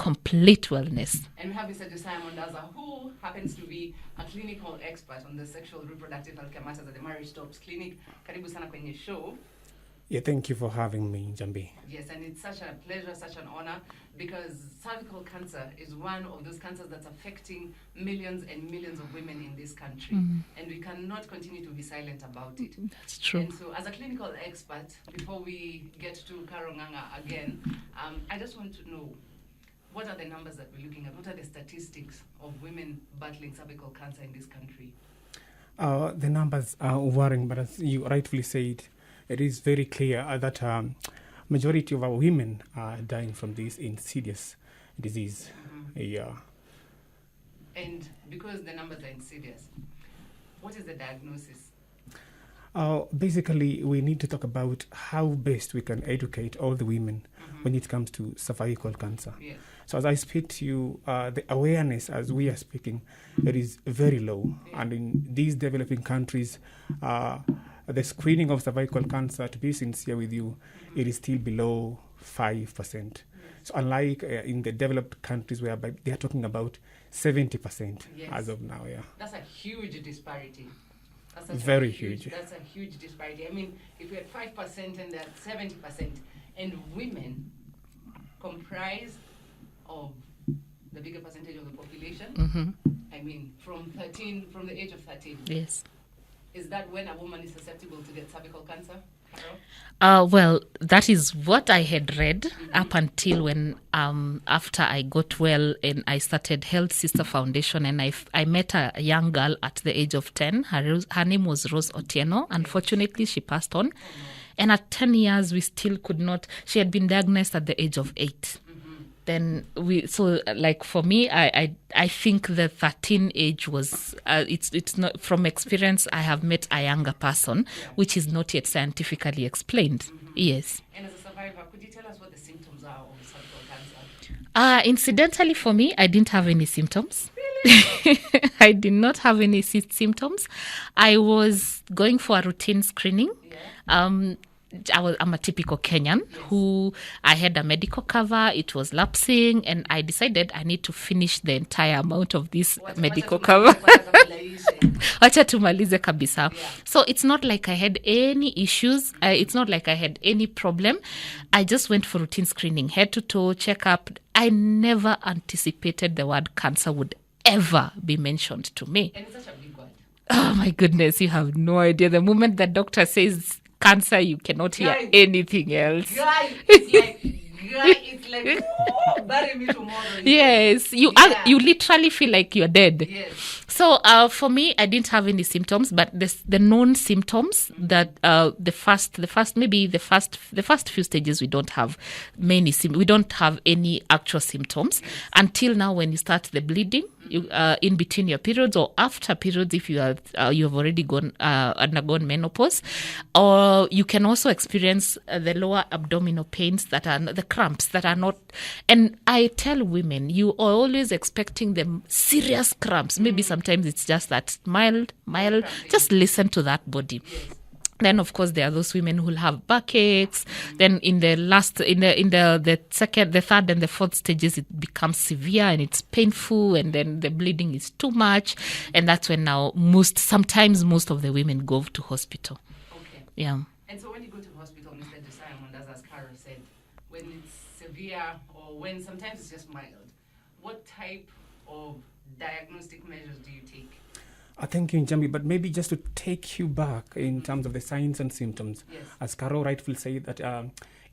complete wellness. And we have Mr. Mwandaza, who happens to be a clinical expert on the sexual reproductive health care matters at the Marriage Stops Clinic. Karibu sana kwenye show. Yeah, thank you for having me, Njambi. Yes, and it's such a pleasure, such an honor, because cervical cancer is one of those cancers that's affecting millions and millions of women in this country. And we cannot continue to be silent about it. That's true. And so, as a clinical expert, before we get to Karonganga again, I just want to know, what are the numbers that we're looking at? What are the statistics of women battling cervical cancer in this country? The numbers are worrying, but as you rightfully said, it is very clear that majority of our women are dying from this insidious disease. Yeah. And because the numbers are insidious, what is the diagnosis? Basically, we need to talk about how best we can educate all the women when it comes to cervical cancer. Yes. So as I speak to you, the awareness as we are speaking, it is very low. And in these developing countries, the screening of cervical cancer, to be sincere with you, it is still below 5%. So unlike in the developed countries where they are talking about 70% as of now, That's a huge disparity. That's very huge. That's a huge disparity. I mean, if we're at 5% and they're at 70%, and women comprise of the bigger percentage of the population, I mean, from the age of 13. Yes. Is that when a woman is susceptible to get cervical cancer, Carol? Well, that is what I had read up until when, after I got well and I started Health Sister Foundation, and I met a young girl at the age of 10. Her name was Rose Otieno. Unfortunately, she passed on. And at 10 years, we still could not. She had been diagnosed at the age of 8. Then for me, I think the 13 age was, it's not, from experience, I have met a younger person, which is not yet scientifically explained. Yes. And as a survivor, could you tell us what the symptoms are of cervical cancer? Incidentally, for me, I didn't have any symptoms. Really? I did not have any symptoms. I was going for a routine screening. I'm a typical Kenyan who I had a medical cover. It was lapsing, and I decided I need to finish the entire amount of this medical cover. Wacha tumalize kabisa. So it's not like I had any issues. It's not like I had any problem. I just went for routine screening, head to toe checkup. I never anticipated the word cancer would ever be mentioned to me. And it's such a big word. Oh my goodness, you have no idea. The moment the doctor says cancer, you cannot hear anything else. It's like, oh, bury me tomorrow. Yes, you literally feel like you're dead. Yes. So for me, I didn't have any symptoms, but the known symptoms that the first few stages we don't have we don't have any actual symptoms until now when you start the bleeding. In between your periods or after periods, if you have already undergone menopause, or you can also experience the lower abdominal pains that are the cramps that are not. And I tell women, you are always expecting them serious cramps. Maybe sometimes it's just that mild. Just listen to that body. Yes. Then, of course, there are those women who'll have backaches. Then in the second, the third and the fourth stages, it becomes severe and it's painful, and then the bleeding is too much. And that's when now sometimes most of the women go to hospital. Okay. Yeah. And so when you go to hospital, Mr. Mwandaza, as Carol said, when it's severe or when sometimes it's just mild, what type of diagnostic measures do you take? Thank you, Njambi, but maybe just to take you back in terms of the signs and symptoms, as Carol rightfully said, that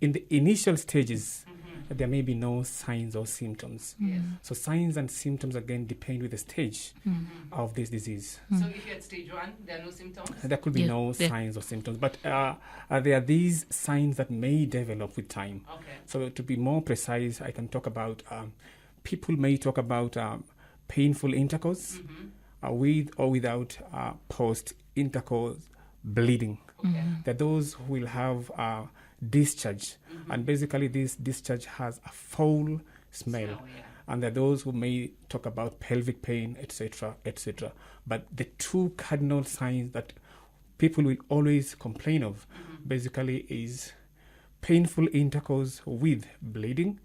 in the initial stages, there may be no signs or symptoms. So signs and symptoms, again, depend with the stage of this disease. So if you're at stage 1, there are no symptoms? There could be no signs or symptoms, but there are these signs that may develop with time. Okay. So to be more precise, I can talk about, people may talk about painful intercourse, with or without post-intercourse bleeding. Okay. There are those who will have discharge, and basically this discharge has a foul smell. And there are those who may talk about pelvic pain, etc., etc. But the two cardinal signs that people will always complain of basically is painful intercourse with bleeding,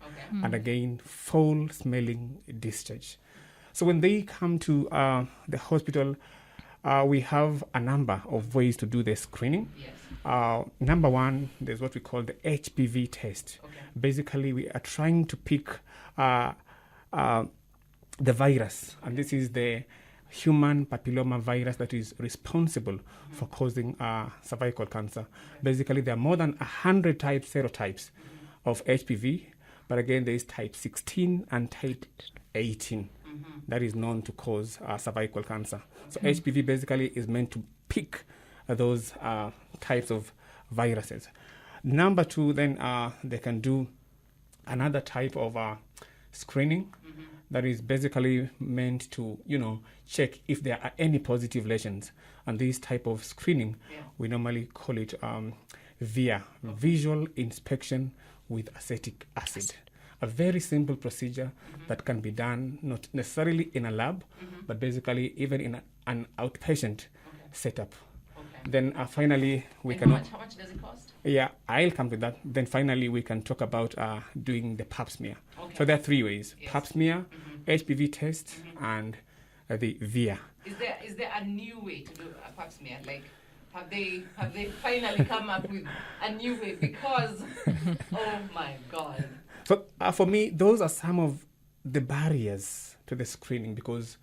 and again, foul-smelling discharge. So when they come to the hospital, we have a number of ways to do the screening. Yes. Number one, there's what we call the HPV test. Okay. Basically, we are trying to pick the virus, and this is the human papilloma virus that is responsible for causing cervical cancer. Basically, there are more than 100 serotypes of HPV, but again, there is type 16 and type 18 that is known to cause cervical cancer. So HPV basically is meant to pick those types of viruses. Number two, then they can do another type of screening that is basically meant to, check if there are any positive lesions. And this type of screening, we normally call it VIA, visual inspection with acetic acid. A very simple procedure that can be done not necessarily in a lab, but basically even in an outpatient setup. Okay. Then finally, we And can... how much does it cost? Yeah, I'll come to that. Then finally, we can talk about doing the pap smear. Okay. So there are three ways: Yes. pap smear, HPV test, and the VIA. Is there a new way to do a pap smear? Like, have they finally come up with a new way? Because, oh my God. So for me, those are some of the barriers to the screening, because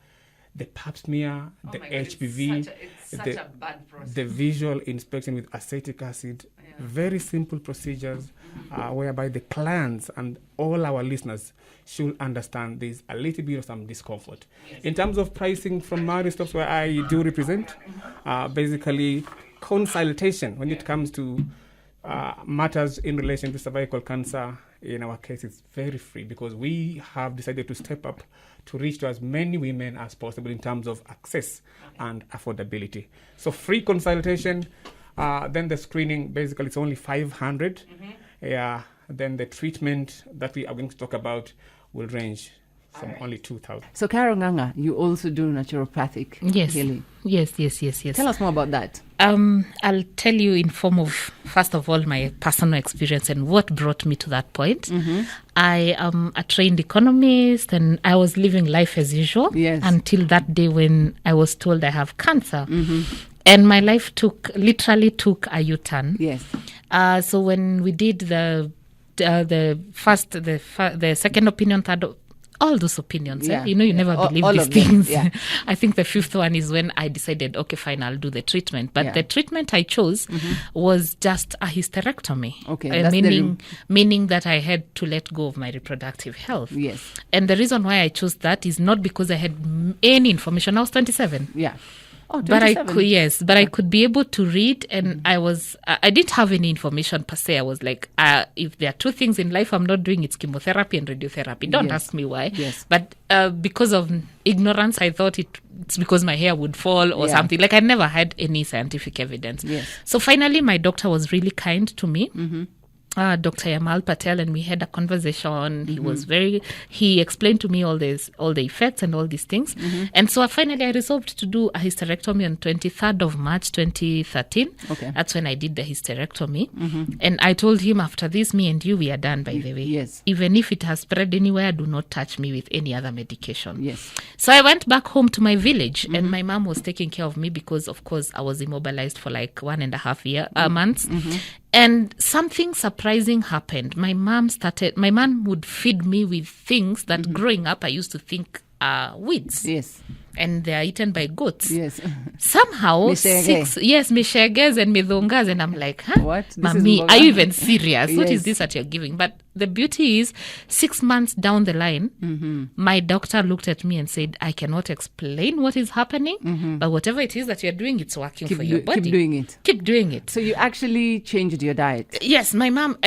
the pap smear, the my God, HPV, it's such a bad process. the visual inspection with acetic acid, very simple procedures whereby the clients and all our listeners should understand there's a little bit of some discomfort. Yes. In terms of pricing from my stops where I do represent, basically consultation when it comes to matters in relation to cervical cancer, in our case, it's very free, because we have decided to step up to reach to as many women as possible in terms of access and affordability. So free consultation, then the screening, basically it's only 500. Yeah, then the treatment that we are going to talk about will range from only 2,000. So, Carol Nganga, you also do naturopathic healing. Yes. Tell us more about that. I'll tell you in form of, first of all, my personal experience and what brought me to that point. I am a trained economist, and I was living life as usual until that day when I was told I have cancer. And my life literally took a U-turn. Yes. So when we did the second opinion, third, all those opinions, you never believe these things. I think the fifth one is when I decided, okay, fine, I'll do the treatment. But the treatment I chose was just a hysterectomy. Okay, meaning that I had to let go of my reproductive health. Yes. And the reason why I chose that is not because I had any information. I was 27. Yeah. Oh, but I could be able to read, and I didn't have any information per se. I was like, if there are two things in life I'm not doing, it's chemotherapy and radiotherapy. Don't ask me why. Yes. But because of ignorance, I thought it's because my hair would fall or something. Like, I never had any scientific evidence. Yes. So finally, my doctor was really kind to me. Dr. Yamal Patel, and we had a conversation. He explained to me all the effects and all these things. And so finally I resolved to do a hysterectomy on 23rd of March 2013. Okay. That's when I did the hysterectomy. And I told him, after this, me and you, we are done, by the way. Yes. Even if it has spread anywhere, do not touch me with any other medication. Yes. So I went back home to my village, and my mom was taking care of me because, of course, I was immobilized for like 1.5 months. And something surprising happened. My mom would feed me with things that growing up I used to think are weeds. Yes. And they are eaten by goats. Yes. Somehow, misheges and midhongas. And I'm like, huh? What? Mommy, are you even serious? What is this that you're giving? But the beauty is, 6 months down the line, my doctor looked at me and said, I cannot explain what is happening, but whatever it is that you're doing, it's working for your body. Keep doing it. So you actually changed your diet? Yes, my mom,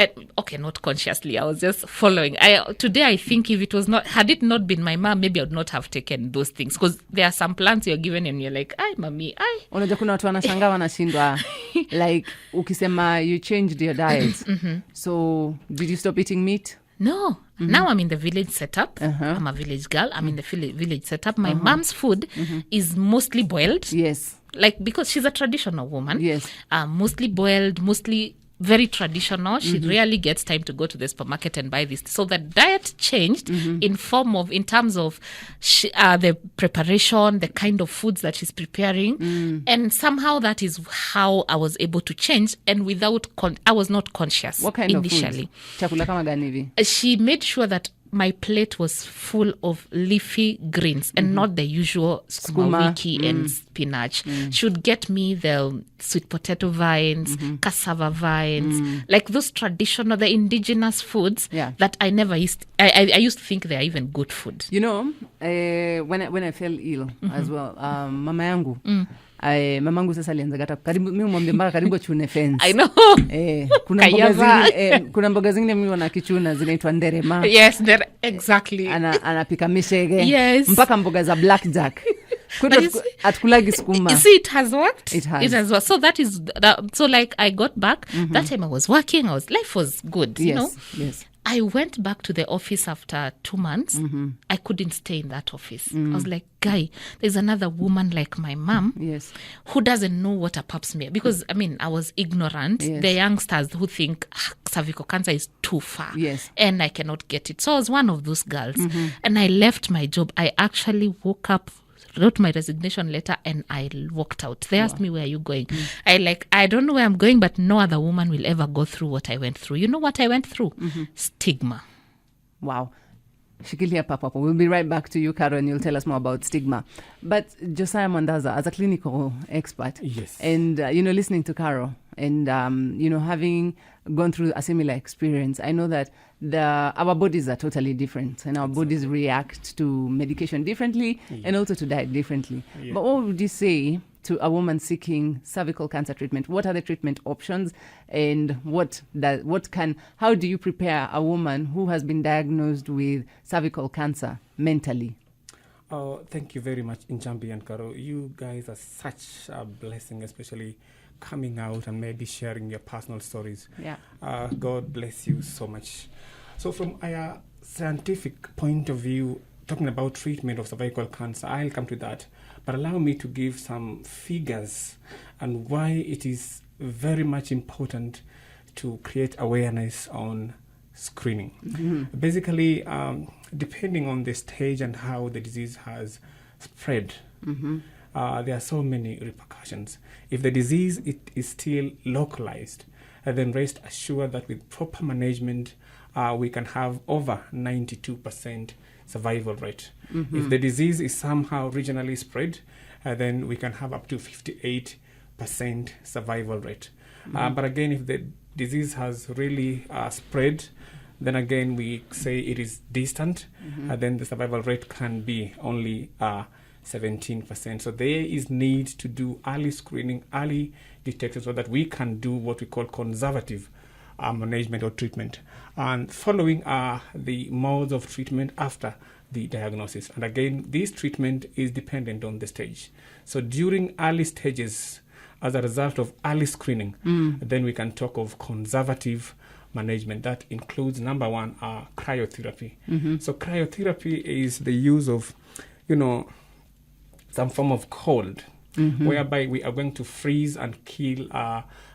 not consciously, I was just following. Today, I think had it not been my mom, maybe I would not have taken those things, because there are some plants you're given and you're like, ay, mommy, ay. Unajua kuna watu wanashangaa wanashindwa, like, ukisema you changed your diet. So, did you stop eating meat? No. Now I'm in the village setup. I'm a village girl. I'm in the village setup. My mom's food is mostly boiled. Yes. Like, because she's a traditional woman. Yes. Mostly boiled, mostly very traditional. She rarely gets time to go to the supermarket and buy this. So the diet changed in terms of the preparation, the kind of foods that she's preparing. And somehow that is how I was able to change. And I was not conscious What kind initially. of foods? Chakula kama gani hivi? She made sure that my plate was full of leafy greens and not the usual sukuma wiki and spinach. She would get me the sweet potato vines, cassava vines, like those traditional, the indigenous foods that I never used. I used to think they are even good food. You know, when I fell ill as well, mama yangu, mamangu sasa alianza gata karibu mimi mwambie mpaka karibu chune fence. I know. Kuna mboga zingine mimi wana kichuna zinaitwa nderema. Yes, exactly. Anapika mishege. Yes. Mpaka mboga za blackjack. Atkulagi sukuma. You see, it has worked. It has worked. So that is so like I got back. That time I was working. Life was good. Yes, you know. Yes. I went back to the office after 2 months. I couldn't stay in that office. I was like, guy, there's another woman like my mom who doesn't know what a pap smear. Because, I mean, I was ignorant. Yes. The youngsters who think cervical cancer is too far. Yes. And I cannot get it. So I was one of those girls. And I left my job. I actually woke up, wrote my resignation letter, and I walked out. They asked me, where are you going? I don't know where I'm going, but no other woman will ever go through what I went through. You know what I went through? Stigma. Wow. Shikilia papa. We'll be right back to you, Caro, and you'll tell us more about stigma. But Josiah Mwandaza, as a clinical expert, and, listening to Caro, and, having gone through a similar experience, I know that our bodies are totally different, and our bodies react to medication differently and also to diet differently. But what would you say to a woman seeking cervical cancer treatment? What are the treatment options, and how do you prepare a woman who has been diagnosed with cervical cancer mentally? Oh, thank you very much, Njambi and Karo. You guys are such a blessing, especially coming out and maybe sharing your personal stories. God bless you so much. So from a scientific point of view, talking about treatment of cervical cancer, I'll come to that. But allow me to give some figures and why it is very much important to create awareness on screening. Basically, depending on the stage and how the disease has spread, there are so many repercussions. If the disease is still localized, then rest assured that with proper management, we can have over 92% survival rate. If the disease is somehow regionally spread, then we can have up to 58% survival rate. But again, if the disease has really spread, then again we say it is distant, then the survival rate can be only 17%. So there is need to do early screening, early detection, so that we can do what we call conservative management or treatment. And following the modes of treatment after the diagnosis. And again, this treatment is dependent on the stage. So during early stages, as a result of early screening, then we can talk of conservative management. That includes, number one, cryotherapy. So cryotherapy is the use of, some form of cold, whereby we are going to freeze and kill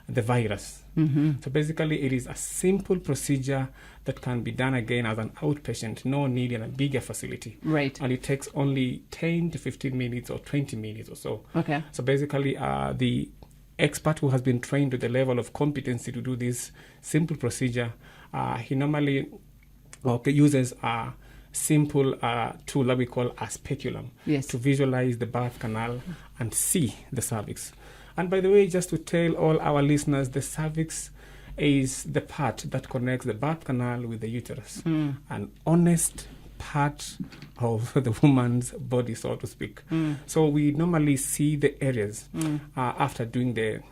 the virus. So basically, it is a simple procedure that can be done again as an outpatient, no need in a bigger facility. Right. And it takes only 10 to 15 minutes or 20 minutes or so. Okay. So basically, the expert who has been trained to the level of competency to do this simple procedure, he normally uses a simple tool that we call a speculum to visualize the birth canal and see the cervix. And by the way, just to tell all our listeners, the cervix is the part that connects the birth canal with the uterus, an honest part of the woman's body, so to speak. So we normally see the areas after doing the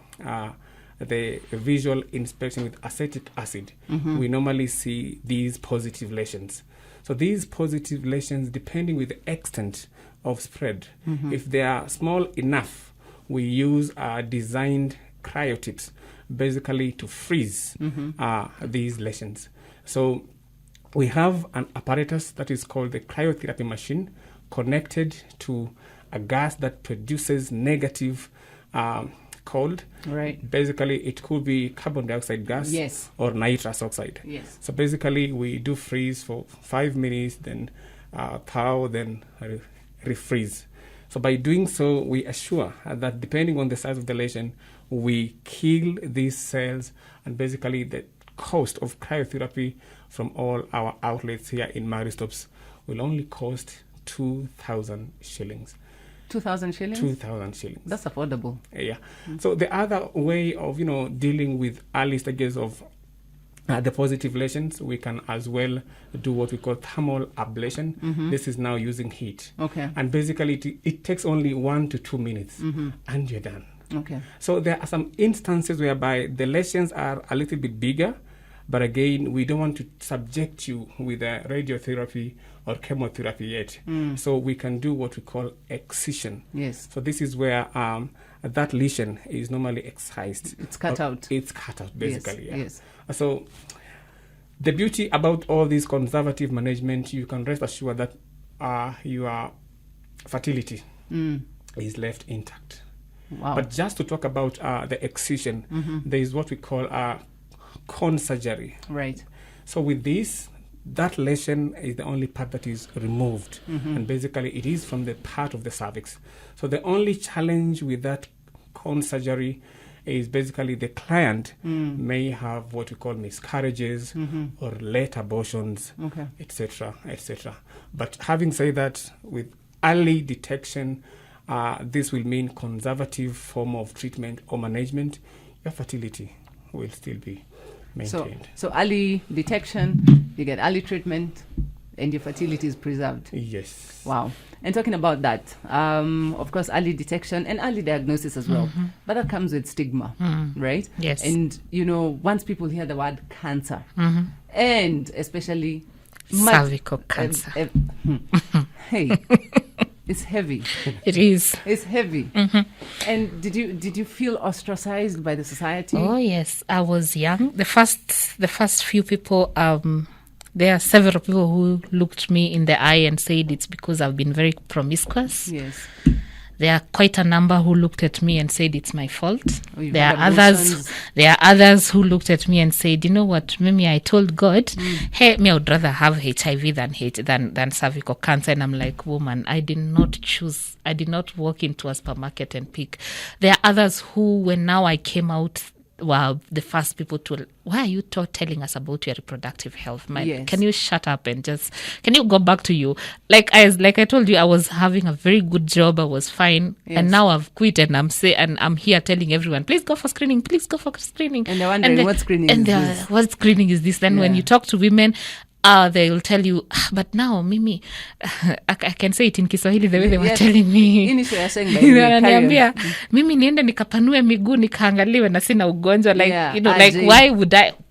visual inspection with acetic acid. We normally see these positive lesions. So these positive lesions, depending with the extent of spread, if they are small enough, we use designed cryotips basically to freeze these lesions. So we have an apparatus that is called the cryotherapy machine connected to a gas that produces negative cold. Right. Basically, it could be carbon dioxide gas or nitrous oxide. Yes. So basically, we do freeze for 5 minutes, then thaw, then refreeze. So by doing so, we assure that depending on the size of the lesion, we kill these cells, and basically the cost of cryotherapy from all our outlets here in Maristops will only cost 2,000 shillings. 2,000 shillings? 2,000 shillings. That's affordable. Yeah. So the other way of, dealing with early stages of the positive lesions, we can as well do what we call thermal ablation. This is now using heat. Okay. And basically it takes only 1 to 2 minutes and you're done. Okay. So there are some instances whereby the lesions are a little bit bigger, but again, we don't want to subject you with radiotherapy or chemotherapy yet. So we can do what we call excision. Yes. So this is where that lesion is normally excised. It's cut out. It's cut out, basically. Yes. So the beauty about all this conservative management, you can rest assured that your fertility is left intact. Wow. But just to talk about the excision, there is what we call cone surgery. Right. So with this, that lesion is the only part that is removed, and basically it is from the part of the cervix. So the only challenge with that cone surgery is basically the client may have what we call miscarriages or late abortions, etc., etc. But having said that, with early detection, this will mean conservative form of treatment or management, your fertility will still be maintained. So early detection, you get early treatment, and your fertility is preserved. Yes. Wow. And talking about that, of course, early detection and early diagnosis as well. But that comes with stigma, right? Yes. And, once people hear the word cancer, and especially cervical cancer. Hey, it's heavy. It is. It's heavy. And did you feel ostracized by the society? Oh yes, I was young. The first few people. There are several people who looked me in the eye and said it's because I've been very promiscuous. Yes. There are quite a number who looked at me and said it's my fault. Oh, There are others who looked at me and said, you know what, Mimi, I told God, hey, me, I would rather have HIV than cervical cancer. And I'm like, woman, I did not walk into a supermarket and pick. There are others who, when now I came out, were the first people to, why are you telling us about your reproductive health? Yes. Can you shut up and can you go back to you? Like I told you, I was having a very good job. I was fine. Yes. And now I've quit and I'm here telling everyone, please go for screening. And they're wondering what screening is this? What screening is this? Then when you talk to women, they will tell you, but now Mimi, I can say it in Kiswahili the way they were telling me. Initially, you're saying by the Mimi niende nikapanue miguu nikaangaliwe na sina ugonjwa,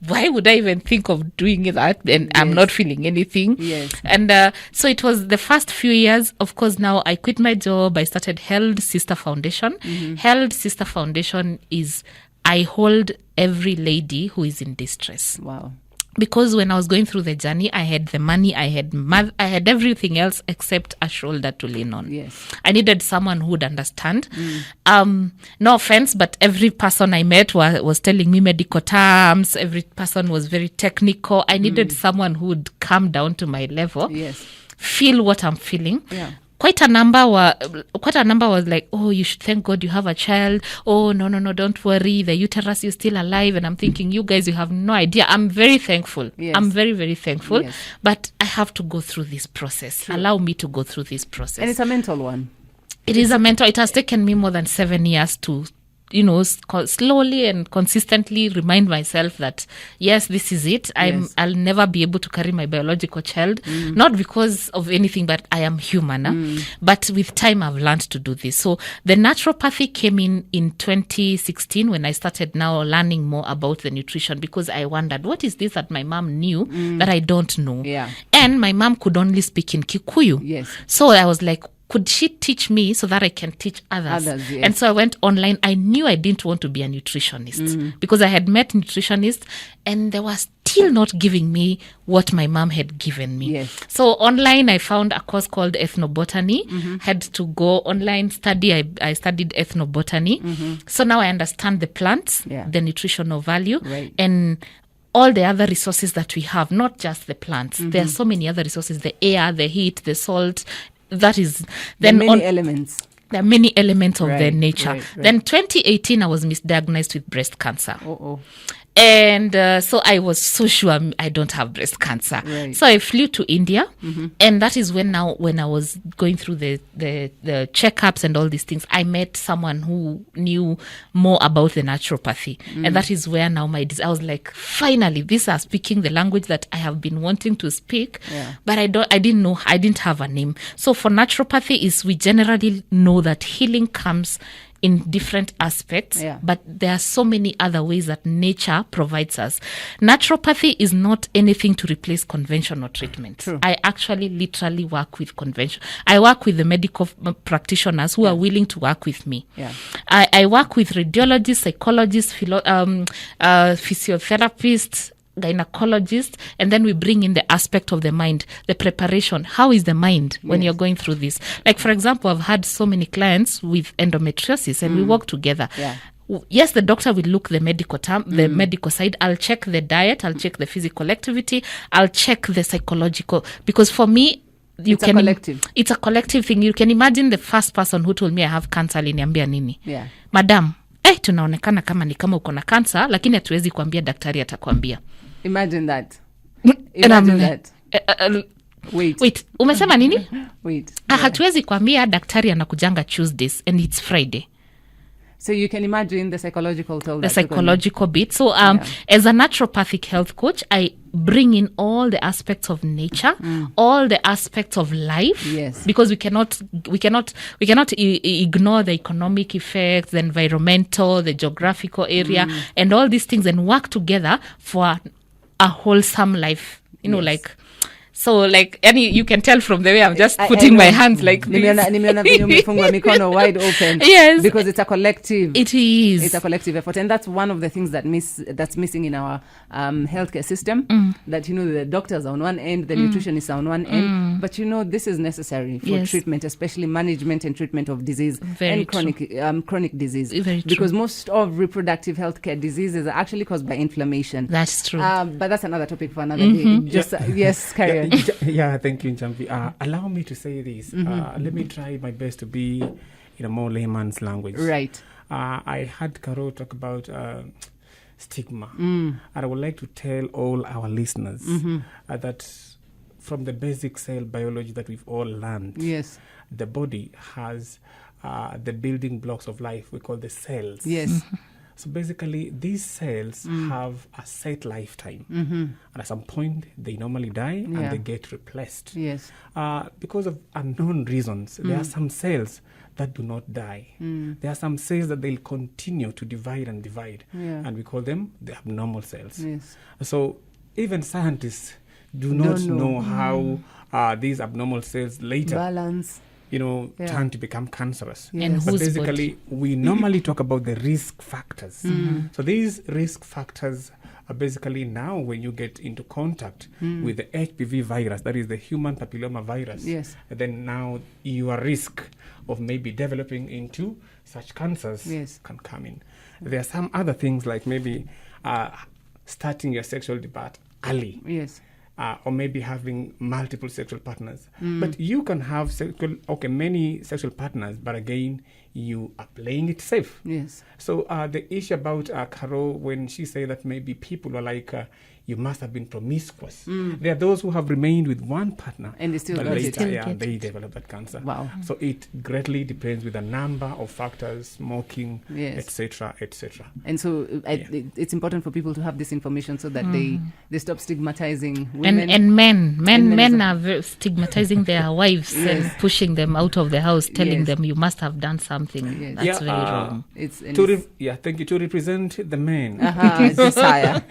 why would I even think of doing that? And I'm not feeling anything. Yes. And so it was the first few years. Of course, now I quit my job. I started Held Sister Foundation. Held Sister Foundation is, I hold every lady who is in distress. Wow. Because when I was going through the journey, I had the money, I had everything else except a shoulder to lean on. Yes. I needed someone who would understand. No offense, but every person I met was telling me medical terms. Every person was very technical. I needed someone who would come down to my level, feel what I'm feeling. Yeah. Quite a number was like, oh, you should thank God you have a child. Oh, no, don't worry. The uterus is still alive. And I'm thinking, you guys, you have no idea. I'm very thankful. Yes. I'm very, very thankful. Yes. But I have to go through this process. True. Allow me to go through this process. And it's a mental one. It is a mental. It has taken me more than 7 years to, slowly and consistently remind myself that, yes, this is it. I'll never be able to carry my biological child, not because of anything, but I am human. But with time, I've learned to do this. So the naturopathy came in 2016 when I started now learning more about the nutrition, because I wondered, what is this that my mom knew that I don't know? Yeah. And my mom could only speak in Kikuyu. Yes. So I was like, could she teach me so that I can teach others? Yes. And so I went online. I knew I didn't want to be a nutritionist because I had met nutritionists and they were still not giving me what my mom had given me. Yes. So online, I found a course called ethnobotany. Had to go online study. I studied ethnobotany. So now I understand the plants, the nutritional value, and all the other resources that we have, not just the plants. There are so many other resources, the air, the heat, the salt. That is then many elements. There are many elements of their nature. Right. Then 2018, I was misdiagnosed with breast cancer. And so I was so sure I don't have breast cancer. Right. So I flew to India. And that is when I was going through the checkups and all these things, I met someone who knew more about the naturopathy. And that is where now I was like, finally, these are speaking the language that I have been wanting to speak. But I didn't know, I didn't have a name. So for naturopathy is we generally know that healing comes in different aspects, but there are so many other ways that nature provides us. Naturopathy is not anything to replace conventional treatment. True. I actually literally work with convention. I work with the medical practitioners who are willing to work with me. I work with radiologists, psychologists, physiotherapists, gynecologist, and then we bring in the aspect of the mind, the preparation. How is the mind when you're going through this? Like, for example, I've had so many clients with endometriosis and we work together. Yes, the doctor will look the medical the medical side. I'll check the diet, I'll check the physical activity, I'll check the psychological, because for me, it's a collective thing. You can imagine the first person who told me I have cancer aliniambia nini? Madam, tunaonekana kama ni kama uko na cancer, lakini hatuwezi kuambia, daktari atakwambia. Imagine that. Imagine that. Wait, umesema nini? Wait. Hatuwezi kuambia, daktari anakujanga Tuesdays and it's Friday. So you can imagine the psychological toll. The psychological bit. So as a naturopathic health coach, I bring in all the aspects of nature, all the aspects of life. Yes. Because we cannot ignore the economic effects, the environmental, the geographical area, and all these things, and work together for a wholesome life. You know, like. So, like, you can tell from the way I'm just putting my hands like this. Mikono wide open. Yes. Because it's a collective. It is. It's a collective effort. And that's one of the things that's missing in our healthcare system. That, the doctors are on one end, the nutritionists are on one end. But, this is necessary for treatment, especially management and treatment of disease. Very and chronic disease. Very because true. most of reproductive healthcare diseases are actually caused by inflammation. That's true. But that's another topic for another day. Yes, carry on. Yeah, thank you, Njambi. Allow me to say this. Let me try my best to be in a more layman's language. Right. I had Karo talk about stigma. And I would like to tell all our listeners that from the basic cell biology that we've all learned, the body has the building blocks of life we call the cells. Yes. So basically, these cells have a set lifetime. And at some point, they normally die and they get replaced. Yes. Because of unknown reasons, there are some cells that do not die. There are some cells that they'll continue to divide and divide. And we call them the abnormal cells. Yes. So even scientists do not know how these abnormal cells later balance. Turn to become cancerous. Yes. And but basically, we normally talk about the risk factors. So these risk factors are basically now when you get into contact with the HPV virus, that is the human papilloma virus, then now your risk of maybe developing into such cancers can come in. There are some other things like maybe starting your sexual debate early. Yes. Or maybe having multiple sexual partners. But you can have many sexual partners, but again, you are playing it safe. Yes. So the issue about Karo, when she said that maybe people are like, you must have been promiscuous. There are those who have remained with one partner. And they still but got later, it. they develop that cancer. Wow. So it greatly depends with a number of factors, smoking, Yes. etc., etc. And so it's important for people to have this information so that they stop stigmatizing women. And men are stigmatizing their wives and pushing them out of the house, telling them you must have done something. Yes. That's very wrong. Thank you. To represent the men. Desire.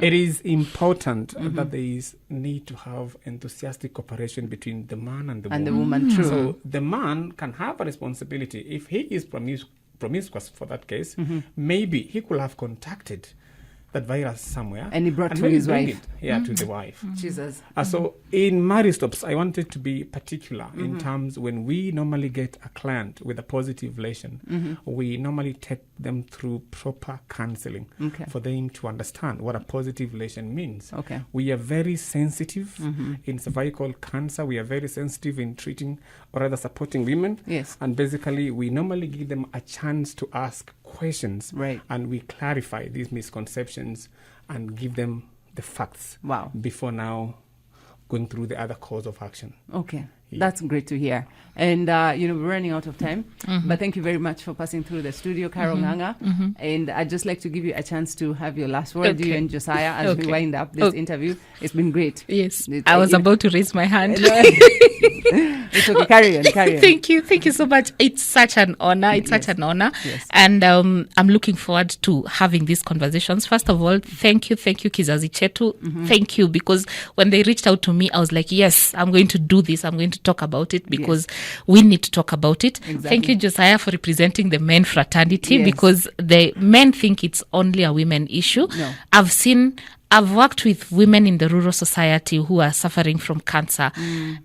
It important that there is need to have enthusiastic cooperation between the man and the woman. And the woman, true. So the man can have a responsibility. If he is promiscuous for that case, maybe he could have contacted that virus somewhere. And he brought to his wife. To the wife. Jesus. So in marriage stops, I wanted to be particular in terms when we normally get a client with a positive relation, we normally take them through proper counseling for them to understand what a positive relation means. Okay. We are very sensitive in cervical cancer. We are very sensitive in treating or rather supporting women. Yes. And basically, we normally give them a chance to ask questions. Right. And we clarify these misconceptions and give them the facts. Wow. Before now going through the other course of action. Okay. Yeah. That's great to hear. And, we're running out of time. But thank you very much for passing through the studio, Carol Nganga. And I'd just like to give you a chance to have your last word, you and Josiah, as we wind up this interview. It's been great. Yes. I was about to raise my hand. It's okay. Carry on. Thank you so much. It's such an honor. Such an honor. Yes. And I'm looking forward to having these conversations. First of all, thank you, Kizazi Chetu. Thank you, because when they reached out to me, I was like, yes, I'm going to do this. I'm going to talk about it because we need to talk about it. Exactly. Thank you, Josiah, for representing the men fraternity, Yes. because the men think it's only a women issue. No. I've worked with women in the rural society who are suffering from cancer.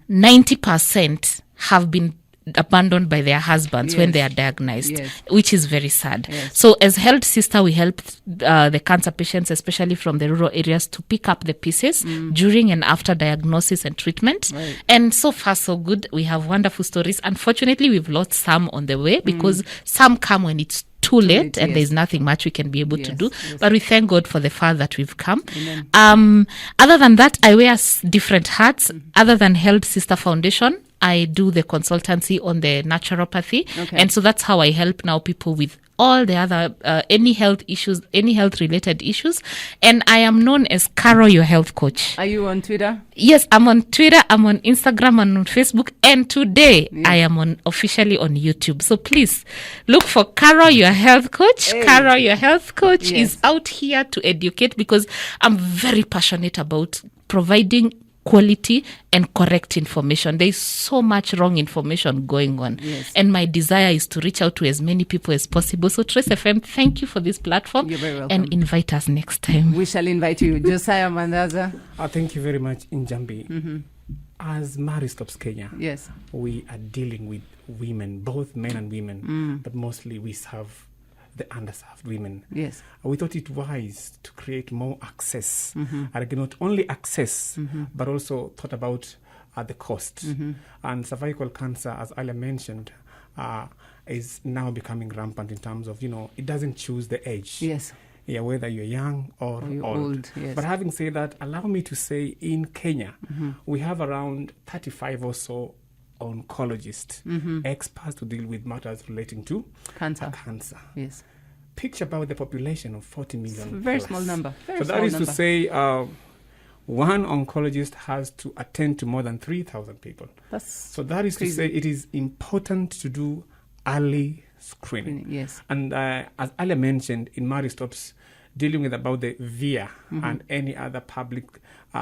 90% have been abandoned by their husbands when they are diagnosed, which is very sad. Yes. So as health sister, we help the cancer patients, especially from the rural areas, to pick up the pieces during and after diagnosis and treatment. Right. And so far, so good. We have wonderful stories. Unfortunately, we've lost some on the way because some come when it's too late and there's nothing much we can be able to do. Yes. But we thank God for the far that we've come. Amen. Other than that, I wear different hats. Other than Health Sister Foundation, I do the consultancy on the naturopathy. Okay. And so that's how I help now people with all the other, any health issues, any health related issues. And I am known as Caro, your health coach. Are you on Twitter? Yes, I'm on Twitter, I'm on Instagram, and on Facebook. And today I am officially on YouTube. So please look for Caro, your health coach. Hey. Caro, your health coach is out here to educate, because I'm very passionate about providing quality and correct information. There is so much wrong information going on. Yes. And my desire is to reach out to as many people as possible. So Trace FM, thank you for this platform. You're very welcome. And invite us next time. We shall invite you. Josiah Mwandaza. Thank you very much, Njambi. As Marriage Stops Kenya, Yes. we are dealing with women, both men and women, but mostly we serve the underserved women. Yes. We thought it wise to create more access. And again, not only access, but also thought about the cost. And cervical cancer, as Ala mentioned, is now becoming rampant in terms of, it doesn't choose the age. Yes. Yeah, whether you're young or you're old. old, yes. But having said that, allow me to say in Kenya, we have around 35 or so oncologists, experts to deal with matters relating to Cancer. Yes. Picture about the population of 40 million. It's a very plus. small number. So that is to say, one oncologist has to attend to more than 3,000 people. So that is crazy. to say, it is important to do early screening. Yes. And as Ali mentioned, in Marriage Stops, dealing with about the VIA and any other public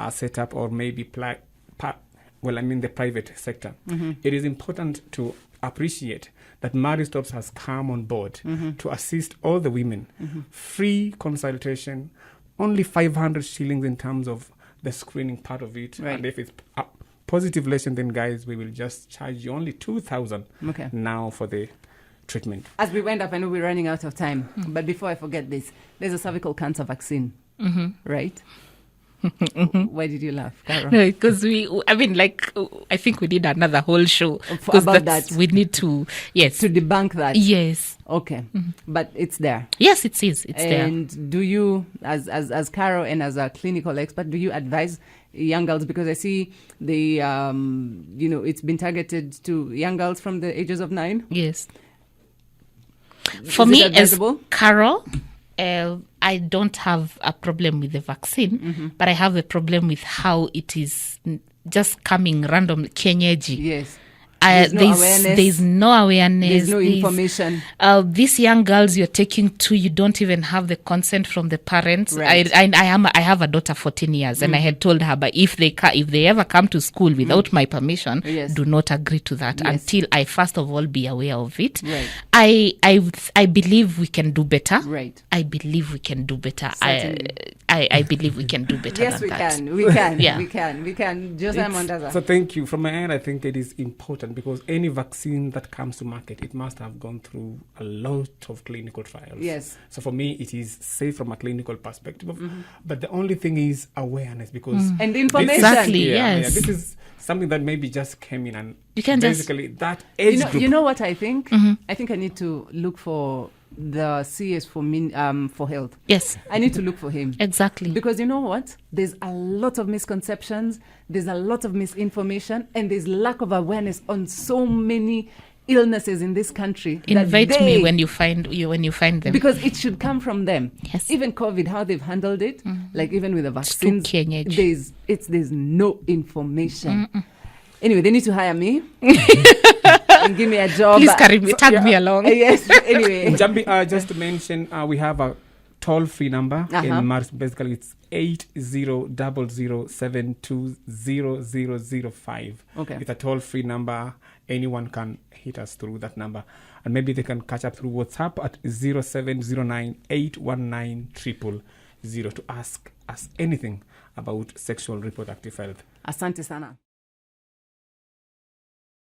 setup or maybe the private sector, it is important to appreciate that Marriage Stops has come on board to assist all the women. Free consultation, only 500 shillings in terms of the screening part of it. Right. And if it's a positive relation, then guys, we will just charge you only 2,000 now for the treatment. As we wind up, I know we're running out of time, but before I forget this, there's a cervical cancer vaccine, right? Why did you laugh, Carol? No, because I think we need another whole show about that. We need to, to debunk that. Yes. Okay, but it's there. Yes, it is. It's there. And do you, as Carol and as a clinical expert, do you advise young girls? Because I see the, it's been targeted to young girls from the ages of 9. Yes. For me, as advisable? Carol, I don't have a problem with the vaccine, but I have a problem with how it is just coming random kienyeji. Yes. There's no awareness. There's no information. These young girls you're taking to, you don't even have the consent from the parents. Right. I have a daughter 14 years, and I had told her, but if they ever come to school without my permission, do not agree to that until I first of all be aware of it. Right. I believe we can do better. Right. I believe we can do better. I believe we can do better. Yes, than we that. can. We can. Yeah. We can. Josiah Mwandaza. So thank you. From my end, I think it is important because any vaccine that comes to market, it must have gone through a lot of clinical trials. Yes. So for me, it is safe from a clinical perspective. But the only thing is awareness because and information. Exactly. Yes. This is something that maybe just came in and you can basically that age group. You know what I think? I think I need to look for the CS for health. Yes. I need to look for him. Exactly. Because you know what? There's a lot of misconceptions, there's a lot of misinformation, and there's lack of awareness on so many illnesses in this country. Invite me when you find them. Because it should come from them. Yes. Even COVID, how they've handled it, like even with the vaccines, there's there's no information. Anyway, they need to hire me and give me a job. Please tag me along. Yes. Anyway, Njambi, just to mention, we have a toll-free number in Mars. Basically, it's 8000720005. Okay. It's a toll-free number. Anyone can hit us through that number, and maybe they can catch up through WhatsApp at 0709819000 to ask us anything about sexual reproductive health. asante sana.